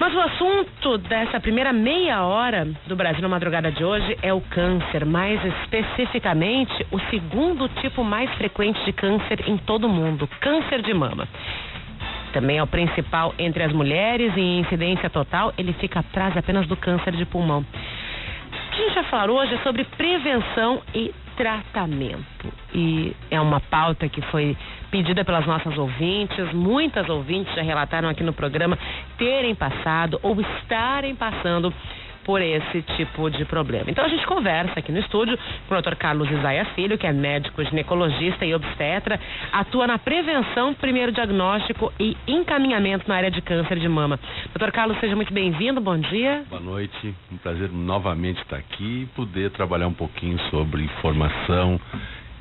Mas o assunto dessa primeira meia hora do Brasil na madrugada de hoje é o câncer, mais especificamente o segundo tipo mais frequente de câncer em todo o mundo, câncer de mama. Também é o principal entre as mulheres e em incidência total, ele fica atrás apenas do câncer de pulmão. O que a gente vai falar hoje é sobre prevenção e tratamento. E é uma pauta que foi pedida pelas nossas ouvintes. Muitas ouvintes já relataram aqui no programa terem passado ou estarem passando por esse tipo de problema. Então a gente conversa aqui no estúdio com o Dr. Carlos Isaia Filho, que é médico ginecologista e obstetra, atua na prevenção, primeiro diagnóstico e encaminhamento na área de câncer de mama. Dr. Carlos, seja muito bem-vindo, bom dia. Boa noite, um prazer novamente estar aqui e poder trabalhar um pouquinho sobre informação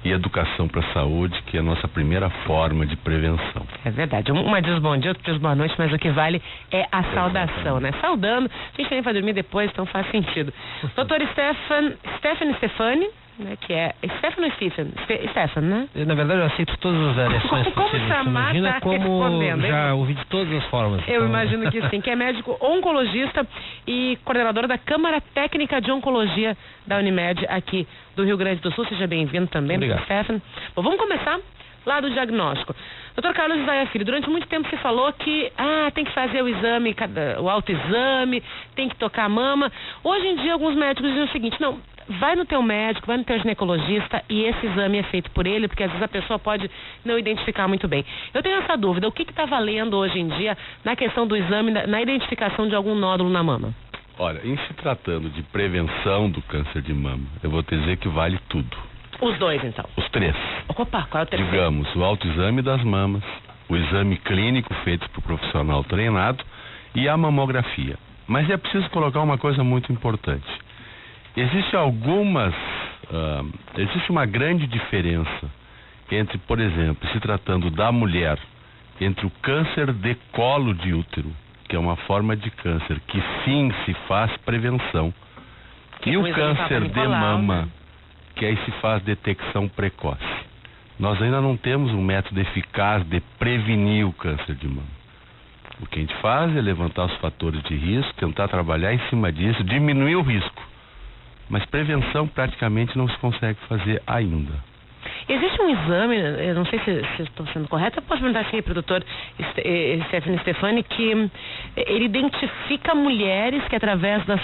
e educação para a saúde, que é a nossa primeira forma de prevenção. É verdade. Uma diz bom dia, outra diz boa noite, mas o que vale é a saudação, né? Saudando, a gente também vai dormir depois, então faz sentido. Doutor Stefano Stefani, né, que é Stefano Stefano, né? Na verdade, eu aceito todas as variações possíveis. Como chamar, imagina tá como já ouvi de todas as formas. Eu imagino que sim, que é médico oncologista e coordenador da Câmara Técnica de Oncologia da Unimed aqui do Rio Grande do Sul. Seja bem-vindo também, Obrigado. Stefano. Bom, vamos começar lá do diagnóstico. Dr. Carlos Isaia Filho, durante muito tempo se falou que tem que fazer o exame, o autoexame, tem que tocar a mama. Hoje em dia alguns médicos dizem o seguinte: não, vai no teu médico, vai no teu ginecologista e esse exame é feito por ele, porque às vezes a pessoa pode não identificar muito bem. Eu tenho essa dúvida, o que está valendo hoje em dia na questão do exame, na identificação de algum nódulo na mama? Olha, em se tratando de prevenção do câncer de mama, eu vou te dizer que vale tudo. Os dois, então? Os três. Opa, qual é o terceiro? Digamos, o autoexame das mamas, o exame clínico feito por profissional treinado e a mamografia. Mas é preciso colocar uma coisa muito importante. Existe uma grande diferença entre, por exemplo, se tratando da mulher, entre o câncer de colo de útero, que é uma forma de câncer que sim se faz prevenção, e o câncer de mama, que aí se faz detecção precoce. Nós ainda não temos um método eficaz de prevenir o câncer de mama. O que a gente faz é levantar os fatores de risco, tentar trabalhar em cima disso, diminuir o risco. Mas prevenção praticamente não se consegue fazer ainda. Existe um exame, eu não sei se estou sendo correta, eu posso perguntar aqui para o doutor Stefano Stefani, que ele identifica mulheres que através do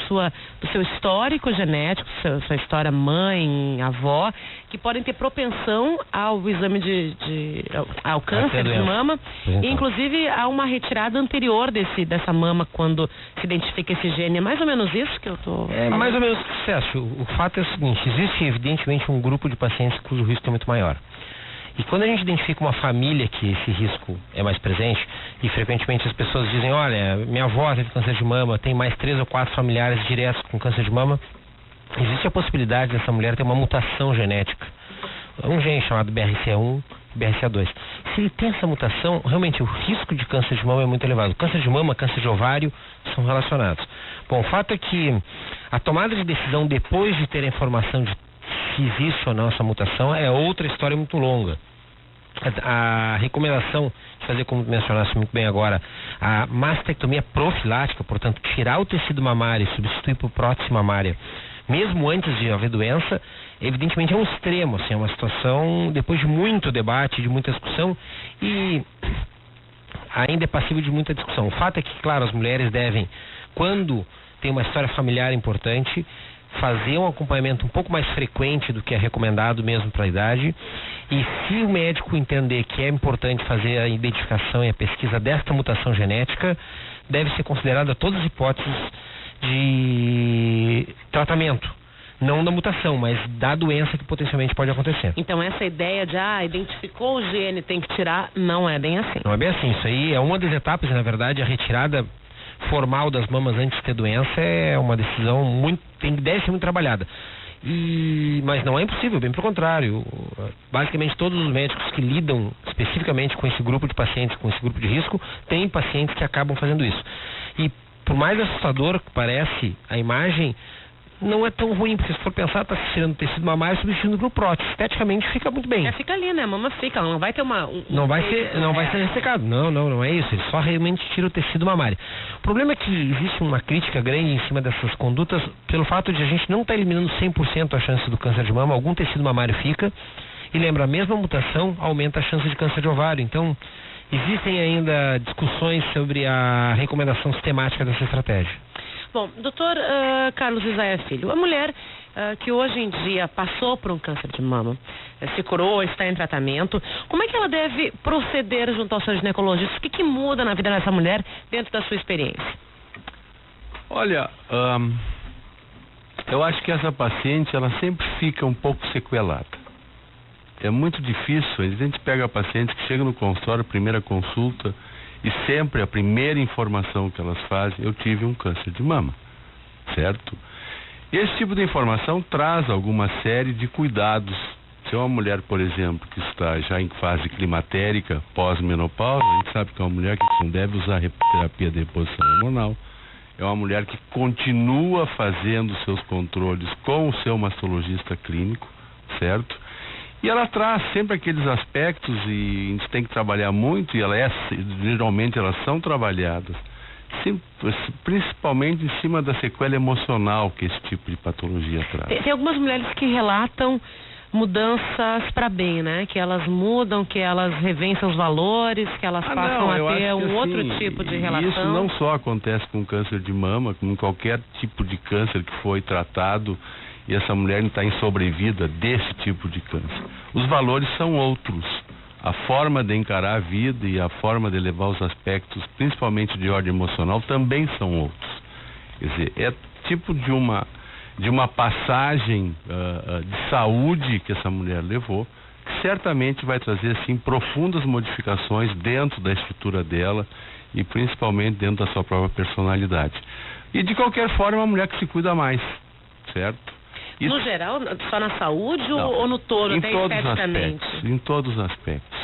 seu histórico genético, sua história mãe, avó, que podem ter propensão ao exame ao câncer de mama, e inclusive há uma retirada anterior dessa mama quando se identifica esse gene. É mais ou menos isso que eu estou... É mais ou menos sucesso. O fato é o seguinte: existe evidentemente um grupo de pacientes cujo risco é muito maior. E quando a gente identifica uma família que esse risco é mais presente, e frequentemente as pessoas dizem: olha, minha avó teve câncer de mama, tem mais 3 ou 4 familiares diretos com câncer de mama, existe a possibilidade dessa mulher ter uma mutação genética, um gene chamado BRCA1 e BRCA2. Se ele tem essa mutação, realmente o risco de câncer de mama é muito elevado. Câncer de mama, câncer de ovário são relacionados. Bom, o fato é que a tomada de decisão depois de ter a informação de se existe ou não essa mutação é outra história muito longa. A recomendação de fazer, como mencionaste muito bem agora, a mastectomia profilática, portanto, tirar o tecido mamário e substituir por prótese mamária, mesmo antes de haver doença, evidentemente é um extremo, assim, é uma situação depois de muito debate, de muita discussão, e ainda é passível de muita discussão. O fato é que, claro, as mulheres devem, quando tem uma história familiar importante, fazer um acompanhamento um pouco mais frequente do que é recomendado mesmo para a idade, e se o médico entender que é importante fazer a identificação e a pesquisa desta mutação genética, deve ser considerada todas as hipóteses de tratamento, não da mutação, mas da doença que potencialmente pode acontecer. Então essa ideia de identificou o gene, tem que tirar, não é bem assim. Não é bem assim, isso aí é uma das etapas, e na verdade a retirada formal das mamas antes de ter doença é uma decisão deve ser muito trabalhada. Mas não é impossível, bem pelo contrário. Basicamente todos os médicos que lidam especificamente com esse grupo de pacientes, com esse grupo de risco, têm pacientes que acabam fazendo isso. E por mais assustador que parece a imagem, não é tão ruim, porque se for pensar, está tirando tecido mamário e substituindo por prótese. Esteticamente fica muito bem. Fica ali, né? A mama fica, ela não vai ter não vai ser ressecado. Não é isso. Ele só realmente tira o tecido mamário. O problema é que existe uma crítica grande em cima dessas condutas, pelo fato de a gente não estar eliminando 100% a chance do câncer de mama, algum tecido mamário fica, e lembra, a mesma mutação aumenta a chance de câncer de ovário. Então, existem ainda discussões sobre a recomendação sistemática dessa estratégia. Bom, doutor Carlos Isaia Filho, a mulher que hoje em dia passou por um câncer de mama, se curou, está em tratamento, como é que ela deve proceder junto ao seu ginecologista? O que muda na vida dessa mulher dentro da sua experiência? Olha, eu acho que essa paciente, ela sempre fica um pouco sequelada. É muito difícil, a gente pega a paciente que chega no consultório, primeira consulta, e sempre a primeira informação que elas fazem, eu tive um câncer de mama, certo? E esse tipo de informação traz alguma série de cuidados. Se é uma mulher, por exemplo, que está já em fase climatérica, pós-menopausa, a gente sabe que é uma mulher que não deve usar terapia de reposição hormonal, é uma mulher que continua fazendo seus controles com o seu mastologista clínico, certo? E ela traz sempre aqueles aspectos, e a gente tem que trabalhar muito, e geralmente elas são trabalhadas, principalmente em cima da sequela emocional que esse tipo de patologia traz. Tem algumas mulheres que relatam mudanças para bem, né? Que elas mudam, que elas revêem seus valores, que elas passam a ter outro tipo de relação. Isso não só acontece com câncer de mama, como qualquer tipo de câncer que foi tratado, e essa mulher está em sobrevida desse tipo de câncer. Os valores são outros. A forma de encarar a vida e a forma de levar os aspectos, principalmente de ordem emocional, também são outros. Quer dizer, é tipo de uma passagem de saúde que essa mulher levou, que certamente vai trazer, assim, profundas modificações dentro da estrutura dela e principalmente dentro da sua própria personalidade. E, de qualquer forma, é uma mulher que se cuida mais, certo? Isso, no geral, só na saúde ou no todo, até esteticamente? Em todos os aspectos.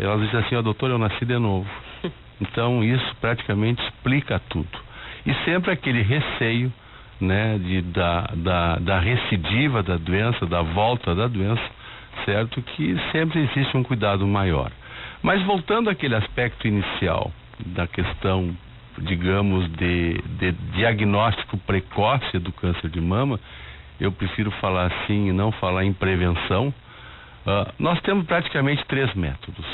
Elas dizem assim, doutor, eu nasci de novo. Então, isso praticamente explica tudo. E sempre aquele receio, né, da recidiva da doença, da volta da doença, certo? Que sempre existe um cuidado maior. Mas voltando àquele aspecto inicial da questão, digamos, de diagnóstico precoce do câncer de mama, eu prefiro falar assim e não falar em prevenção. Nós temos praticamente 3 métodos,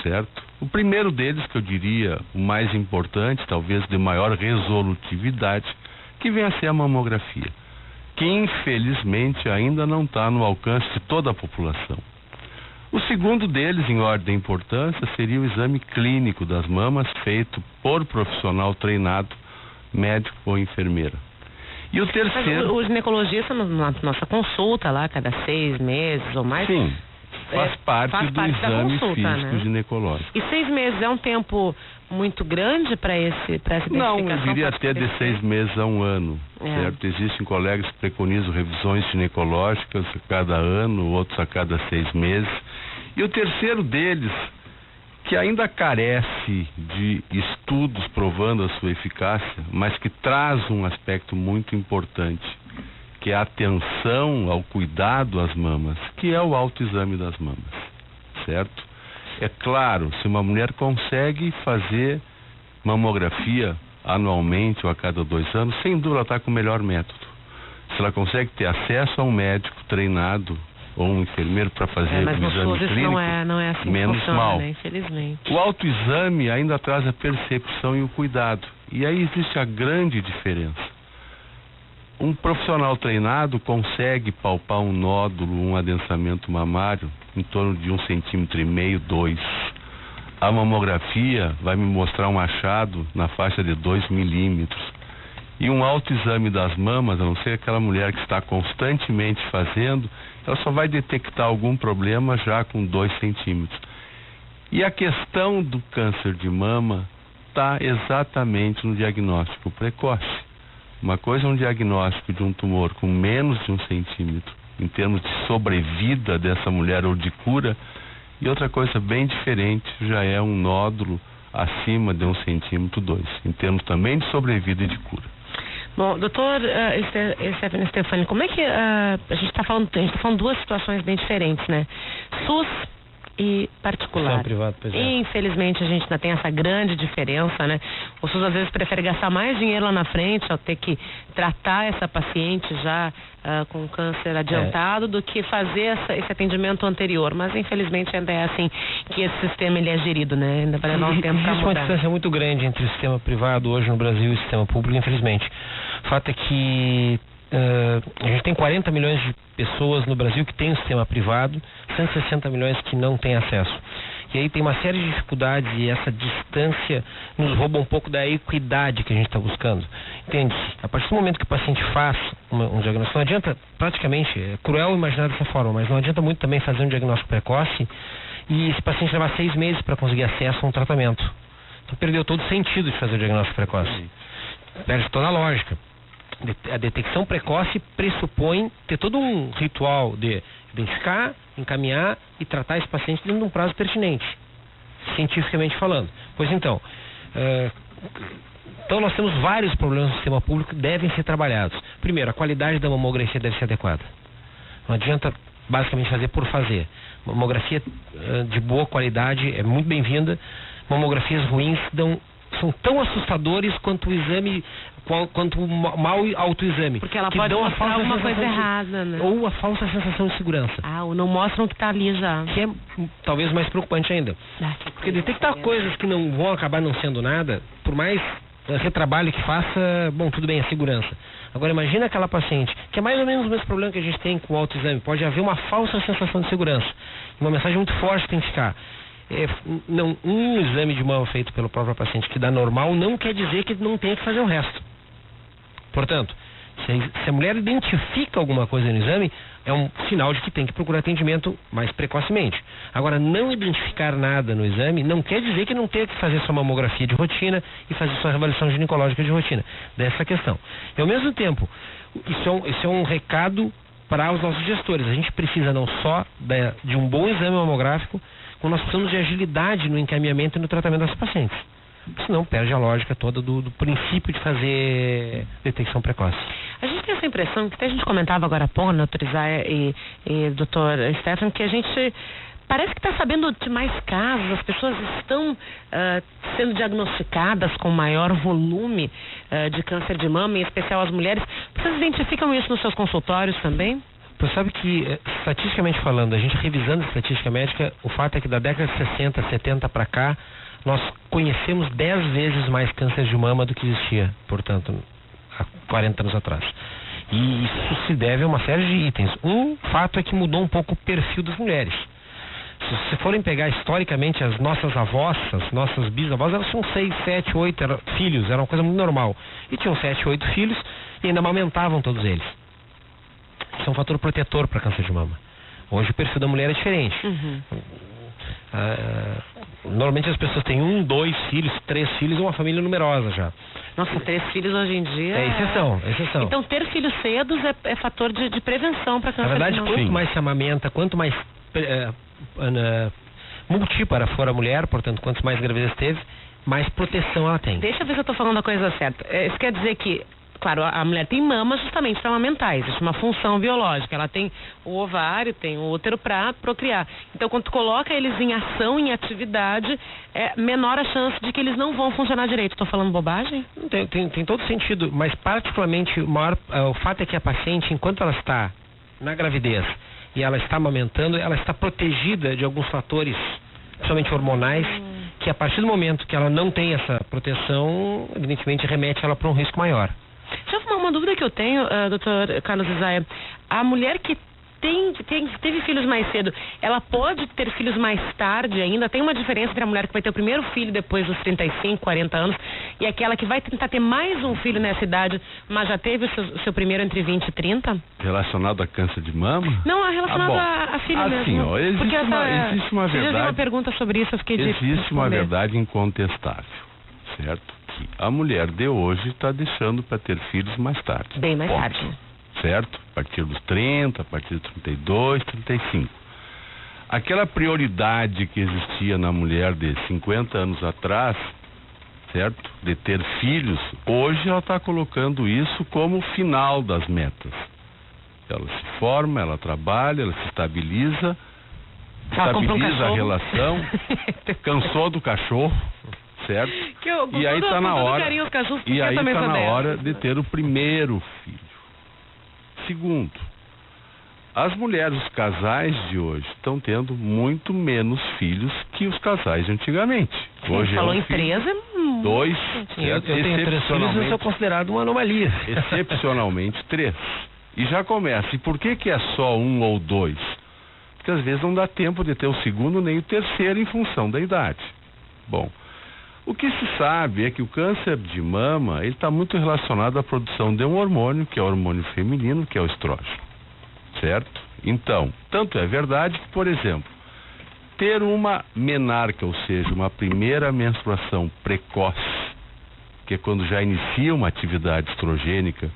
certo? O primeiro deles, que eu diria o mais importante, talvez de maior resolutividade, que vem a ser a mamografia, que infelizmente ainda não está no alcance de toda a população. O segundo deles, em ordem de importância, seria o exame clínico das mamas, feito por profissional treinado, médico ou enfermeira. E o terceiro... O ginecologista, na nossa consulta lá, cada 6 meses ou mais... Sim, faz parte do exame físico, né, ginecológico. E 6 meses é um tempo muito grande para essa identificação? Não, eu diria até de 6 meses a 1 ano, certo? Existem colegas que preconizam revisões ginecológicas a cada ano, outros a cada 6 meses. E o terceiro deles, que ainda carece de estudos provando a sua eficácia, mas que traz um aspecto muito importante, que é a atenção ao cuidado às mamas, que é o autoexame das mamas, certo? É claro, se uma mulher consegue fazer mamografia anualmente ou a cada 2 anos, sem dúvida ela está com o melhor método. Se ela consegue ter acesso a um médico treinado ou um enfermeiro para fazer o exame clínico, não é assim menos funciona, mal. né? Infelizmente. O autoexame ainda traz a percepção e o cuidado. E aí existe a grande diferença. Um profissional treinado consegue palpar um nódulo, um adensamento mamário em torno de 1,5 cm, 2. A mamografia vai me mostrar um achado na faixa de 2 milímetros. E um autoexame das mamas, a não ser aquela mulher que está constantemente fazendo, ela só vai detectar algum problema já com 2 centímetros. E a questão do câncer de mama está exatamente no diagnóstico precoce. Uma coisa é um diagnóstico de um tumor com menos de 1 centímetro, em termos de sobrevida dessa mulher ou de cura, e outra coisa bem diferente já é um nódulo acima de 1 centímetro, 2, em termos também de sobrevida e de cura. Bom, doutor Stefani, como é que a gente está falando duas situações bem diferentes, né? SUS e particular. Privado, pois é. Infelizmente a gente ainda tem essa grande diferença, né? O SUS às vezes prefere gastar mais dinheiro lá na frente ao ter que tratar essa paciente já com câncer adiantado do que fazer esse atendimento anterior, mas infelizmente ainda é assim que esse sistema ele é gerido, né? Ainda vai levar um tempo para mudar. Existe uma distância muito grande entre o sistema privado hoje no Brasil e o sistema público, infelizmente. O fato é que a gente tem 40 milhões de pessoas no Brasil que têm o sistema privado, 160 milhões que não têm acesso. E aí tem uma série de dificuldades e essa distância nos rouba um pouco da equidade que a gente está buscando. Entende? A partir do momento que o paciente faz um diagnóstico, não adianta, praticamente, é cruel imaginar dessa forma, mas não adianta muito também fazer um diagnóstico precoce e esse paciente levar 6 meses para conseguir acesso a um tratamento. Então perdeu todo o sentido de fazer o diagnóstico precoce. Perde toda a lógica. A detecção precoce pressupõe ter todo um ritual de identificar, encaminhar e tratar esse paciente dentro de um prazo pertinente, cientificamente falando. Pois então, então nós temos vários problemas no sistema público que devem ser trabalhados. Primeiro, a qualidade da mamografia deve ser adequada. Não adianta basicamente fazer por fazer. Mamografia de boa qualidade é muito bem-vinda. Mamografias ruins são tão assustadores quanto o exame, quanto o mau autoexame. Porque ela pode mostrar alguma coisa errada, né? Ou a falsa sensação de segurança. Ou não mostram o que está ali já. Que é talvez mais preocupante ainda. Porque detectar coisas que não vão acabar não sendo nada, por mais retrabalho que faça, bom, tudo bem, é segurança. Agora imagina aquela paciente, que é mais ou menos o mesmo problema que a gente tem com o autoexame. Pode haver uma falsa sensação de segurança. Uma mensagem muito forte tem que ficar. Um exame de mama feito pelo próprio paciente que dá normal não quer dizer que não tenha que fazer o resto. Portanto, se a mulher identifica alguma coisa no exame, é um sinal de que tem que procurar atendimento mais precocemente. Agora, não identificar nada no exame não quer dizer que não tenha que fazer sua mamografia de rotina e fazer sua avaliação ginecológica de rotina. Dessa questão. E ao mesmo tempo, isso é um recado para os nossos gestores. A gente precisa não só de um bom exame mamográfico, como nós precisamos de agilidade no encaminhamento e no tratamento das pacientes. Senão perde a lógica toda do princípio de fazer detecção precoce. A gente tem essa impressão, que até a gente comentava agora há pouco, né, Dr. Isaiah e Dr. Stefan, que a gente parece que está sabendo de mais casos, as pessoas estão sendo diagnosticadas com maior volume de câncer de mama, em especial as mulheres. Vocês identificam isso nos seus consultórios também? Você sabe que, estatisticamente falando, a gente revisando a estatística médica, o fato é que da década de 60, 70 para cá, nós conhecemos 10 vezes mais câncer de mama do que existia, portanto, há 40 anos atrás. E isso se deve a uma série de itens. Um fato é que mudou um pouco o perfil das mulheres. Se vocês forem pegar historicamente as nossas avós, as nossas bisavós, elas tinham 6, 7, 8 filhos, era uma coisa muito normal. E tinham 7, 8 filhos e ainda amamentavam todos eles. Isso é um fator protetor para câncer de mama. Hoje o perfil da mulher é diferente. Normalmente as pessoas têm 1, 2 filhos, 3 filhos ou uma família numerosa já. Nossa, 3 filhos hoje em dia... É exceção. Então ter filhos cedos é fator de prevenção para câncer de mama. Na verdade, quanto mais se amamenta, quanto mais multípara for a mulher, portanto, quanto mais gravidez teve, mais proteção ela tem. Deixa eu ver se eu estou falando a coisa certa. Isso quer dizer que, claro, a mulher tem mama justamente para amamentar, existe uma função biológica, ela tem o ovário, tem o útero para procriar. Então, quando tu coloca eles em ação, em atividade, é menor a chance de que eles não vão funcionar direito. Estou falando bobagem? Tem todo sentido, mas particularmente o fato é que a paciente, enquanto ela está na gravidez e ela está amamentando, ela está protegida de alguns fatores, principalmente hormonais, que a partir do momento que ela não tem essa proteção, evidentemente remete ela para um risco maior. Deixa eu uma dúvida que eu tenho, Dr. Carlos Isaiah. A mulher que teve filhos mais cedo, ela pode ter filhos mais tarde ainda? Tem uma diferença entre a mulher que vai ter o primeiro filho depois dos 35, 40 anos e aquela que vai tentar ter mais um filho nessa idade, mas já teve o seu primeiro entre 20 e 30? Relacionado a câncer de mama? Não, relacionado a filho mesmo. Sim, ó, existe uma verdade. Eu já vi uma pergunta sobre isso, eu fiquei existe uma verdade incontestável, certo? Que a mulher de hoje está deixando para ter filhos mais tarde. Bem mais tarde. Certo? A partir dos 30, a partir dos 32, 35. Aquela prioridade que existia na mulher de 50 anos atrás, certo? De ter filhos, hoje ela está colocando isso como final das metas. Ela se forma, ela trabalha, ela se estabiliza, estabiliza a relação, cansou do cachorro, certo? E aí está na hora de ter o primeiro filho. Segundo, as mulheres, os casais de hoje estão tendo muito menos filhos que os casais de antigamente. Hoje falou em 3, 2, eu tenho 3 filhos, eu sou considerado uma anomalia. Excepcionalmente 3. E já começa. E por que é só 1 ou 2? Porque às vezes não dá tempo de ter o segundo nem o terceiro em função da idade. Bom, o que se sabe é que o câncer de mama ele está muito relacionado à produção de um hormônio, que é o hormônio feminino, que é o estrógeno. Certo? Então, tanto é verdade que, por exemplo, ter uma menarca, ou seja, uma primeira menstruação precoce, que é quando já inicia uma atividade estrogênica,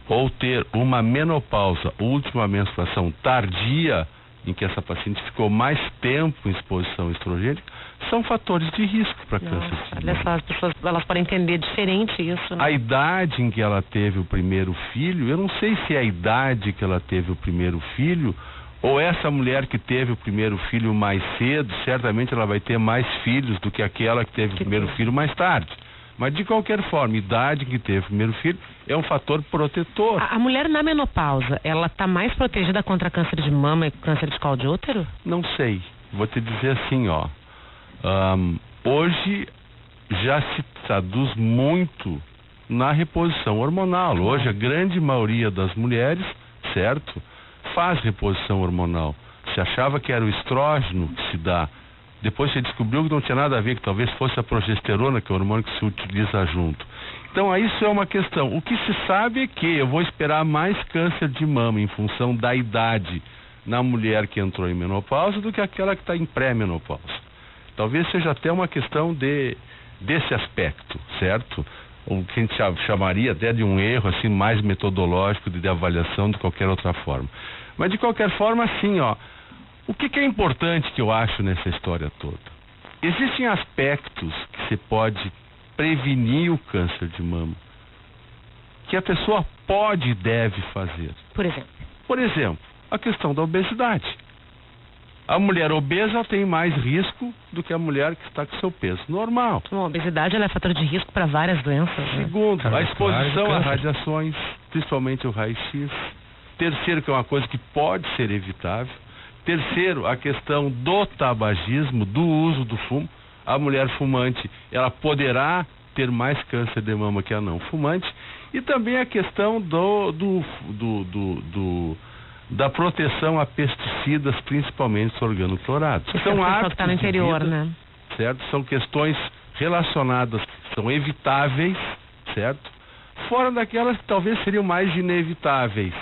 ou ter uma menopausa, última menstruação tardia, em que essa paciente ficou mais tempo em exposição estrogênica, são fatores de risco para câncer de mama. Olha só, as pessoas elas podem entender diferente isso, né? A idade em que ela teve o primeiro filho, eu não sei se é a idade que ela teve o primeiro filho, ou essa mulher que teve o primeiro filho mais cedo, certamente ela vai ter mais filhos do que aquela que teve o primeiro filho mais tarde. Mas de qualquer forma, idade que teve o primeiro filho é um fator protetor. A mulher na menopausa, ela está mais protegida contra câncer de mama e câncer de colo de útero? Não sei. Vou te dizer assim, ó. Hoje já se traduz muito na reposição hormonal. Hoje a grande maioria das mulheres, certo, faz reposição hormonal. Se achava que era o estrógeno que se dá. Depois você descobriu que não tinha nada a ver, que talvez fosse a progesterona, que é o hormônio que se utiliza junto. Então, isso é uma questão. O que se sabe é que eu vou esperar mais câncer de mama em função da idade na mulher que entrou em menopausa do que aquela que está em pré-menopausa. Talvez seja até uma questão desse aspecto, certo? O que a gente chamaria até de um erro assim, mais metodológico de avaliação de qualquer outra forma. Mas, de qualquer forma, assim, ó. O que é importante que eu acho nessa história toda? Existem aspectos que se pode prevenir o câncer de mama, que a pessoa pode e deve fazer. Por exemplo, a questão da obesidade. A mulher obesa tem mais risco do que a mulher que está com seu peso normal. A obesidade ela é fator de risco para várias doenças. Né? Segundo, a exposição a radiações, principalmente o raio-x. Terceiro, que é uma coisa que pode ser evitável. Terceiro, a questão do tabagismo, do uso do fumo. A mulher fumante, ela poderá ter mais câncer de mama que a não fumante. E também a questão da proteção a pesticidas, principalmente organoclorados. São hábitos que está no interior, né? Certo? São questões relacionadas, são evitáveis, certo? Fora daquelas que talvez seriam mais inevitáveis,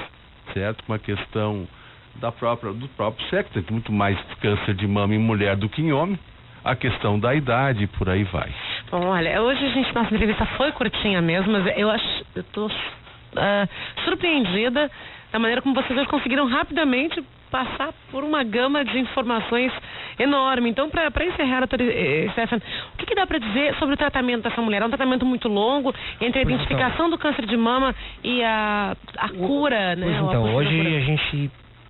certo? Uma questão do próprio sexo, tem muito mais câncer de mama em mulher do que em homem, a questão da idade e por aí vai. Bom, olha, hoje nossa entrevista foi curtinha mesmo, mas eu estou surpreendida da maneira como vocês conseguiram rapidamente passar por uma gama de informações enorme. Então, para encerrar, doutor Stefan, o que dá para dizer sobre o tratamento dessa mulher? É um tratamento muito longo entre a identificação do câncer de mama e a cura, né? Então, hoje a gente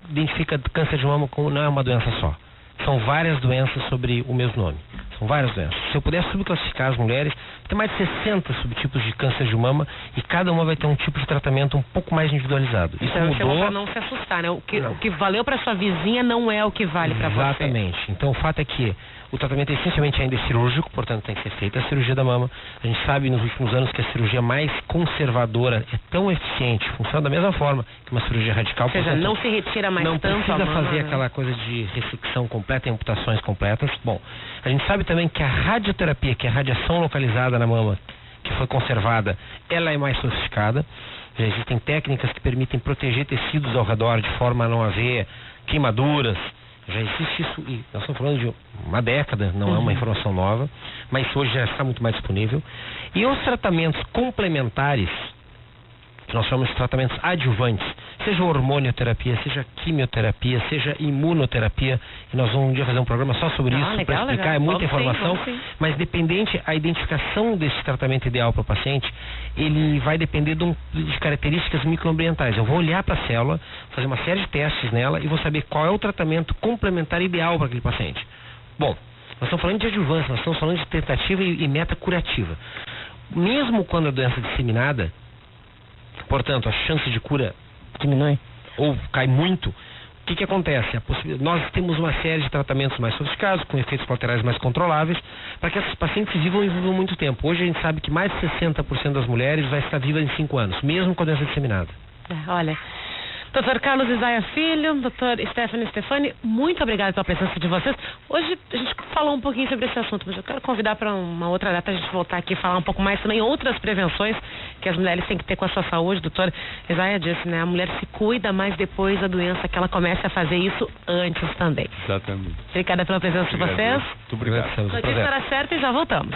identifica câncer de mama como não é uma doença só. São várias doenças sobre o mesmo nome. São várias doenças. Se eu puder subclassificar as mulheres, tem mais de 60 subtipos de câncer de mama e cada uma vai ter um tipo de tratamento um pouco mais individualizado. Isso mudou para não se assustar, né? O que valeu para sua vizinha não é o que vale para você. Exatamente. Então o fato é que o tratamento essencialmente ainda é cirúrgico, portanto tem que ser feita a cirurgia da mama. A gente sabe nos últimos anos que a cirurgia mais conservadora é tão eficiente, funciona da mesma forma que uma cirurgia radical. Ou seja, não se retira mais tanto a mama. Não precisa fazer aquela coisa de ressecção completa e amputações completas. Bom, a gente sabe também que a radioterapia, que é a radiação localizada na mama, que foi conservada, ela é mais sofisticada. Já existem técnicas que permitem proteger tecidos ao redor de forma a não haver queimaduras. Já existe isso, e nós estamos falando de uma década, não é uma informação nova, mas hoje já está muito mais disponível. E os tratamentos complementares, que nós chamamos de tratamentos adjuvantes, seja hormonioterapia, seja quimioterapia, seja imunoterapia, e nós vamos um dia fazer um programa só sobre isso, para explicar, legal. É muita informação, sim. Mas dependente, a identificação desse tratamento ideal para o paciente, ele vai depender de características microambientais. Eu vou olhar para a célula, fazer uma série de testes nela e vou saber qual é o tratamento complementar ideal para aquele paciente. Bom, nós estamos falando de adjuvância, nós estamos falando de tentativa e meta curativa. Mesmo quando a doença é disseminada, portanto, a chance de cura diminui ou cai muito, o que acontece? Nós temos uma série de tratamentos mais sofisticados, com efeitos colaterais mais controláveis, para que esses pacientes vivam muito tempo. Hoje a gente sabe que mais de 60% das mulheres vai estar viva em 5 anos, mesmo com a doença disseminada. Olha, Dr. Carlos Isaiah Filho, Dr. Stephanie Stefani, muito obrigada pela presença de vocês. Hoje a gente falou um pouquinho sobre esse assunto, mas eu quero convidar para uma outra data a gente voltar aqui e falar um pouco mais também outras prevenções que as mulheres têm que ter com a sua saúde. Dr. Isaiah disse, né? A mulher se cuida, mas depois da doença que ela comece a fazer isso antes também. Exatamente. Obrigada pela presença de vocês. Muito obrigado. Notícia Hora Certa e já voltamos.